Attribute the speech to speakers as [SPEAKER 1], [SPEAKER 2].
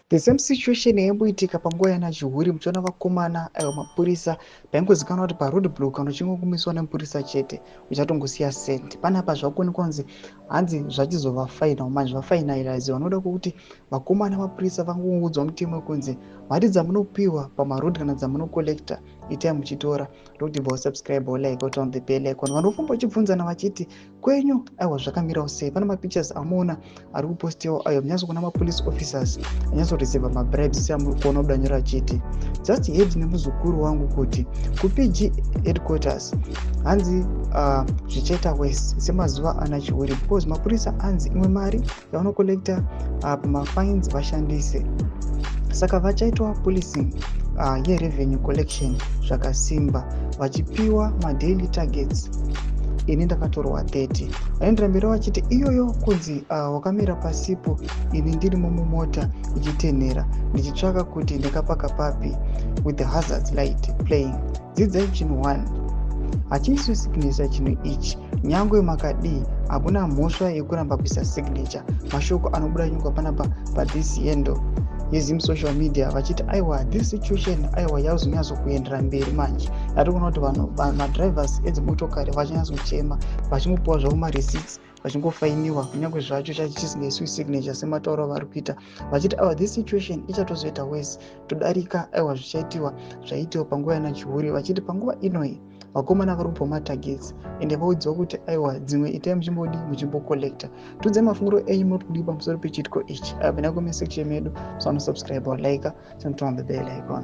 [SPEAKER 1] The same situation yaimboitika panguva yana Chihuri, muchiona vakomana mapurisa paingozikanwa kuti paroad block kana uchingogumiswa nemupurisa chete uchatongosiya sendi. Panapa zvakuonekwa kunzi hanzi zvachizova final manje vafinalize vanoda kuti vakomana mapurisa vangoungudzwa mutemo wekunzi mari dzamunopiwa pamaroad kana dzamunokolekta itai muchitora ndokuti subscribe like out on the bell icon. Vanofamba vachibvunzana vachiti kwenyu aiwa zvakamirawo sei. Pane mapictures amuona ari kupostiwa ayo munyatsokuona mapolice officers anyatsoreceiva mabribes amuri kuona kudanyira achiti just head nemuzukuru wangu kuti kuPG headquarters hanzi zvichaita wese semazuva ana Chihuri because mapurisa hanzi imwe mari yavanokolekta pamafines vashandise, saka vachaitwa policing yerevenue collection zvakasimba vachipiwa madaily targets. Ini ndakatorwa 30. Vaendera mberi vachiti iyoyo kunzi wakamira pasipo, ini ndirimo mumota ichitenhera ndichitsvaka kuti ndakapaka papi with the hazard light playing. Dzidzai chinhu 1, hachiiswi signature chinhu ichi. Nyangwe makadii hakuna mhosva yekuramba kuisa signature. Mashoko anobuda nyuka panapa pathis yendo yezim social media vachiti aiwa this situation aiwa yazonyatsokuendera mberi manje. Yatikuona kuti vanhu madrivers edzimotokari vachanyatsochema vachingopiwa zvavo mareceipts vachingofainiwa kunyange zvacho chisingaiswi signature sematauro avari kuita vachiti aiwa this situation ichatozoita wese todarika aiwa zvichaitiwa zvaitiwa panguva yana Chihuri, vachiti panguva inoi vakomana vari kupiwa matargets ende vaudziwa kuti aiwa dzimwe itai muchimbodi muchimbokolekta. Tudze mafungiro enyu muri kudii pamusoro pechiitiko ichi. Pena comment section medu, so subscribe or like, turn on the bell icon.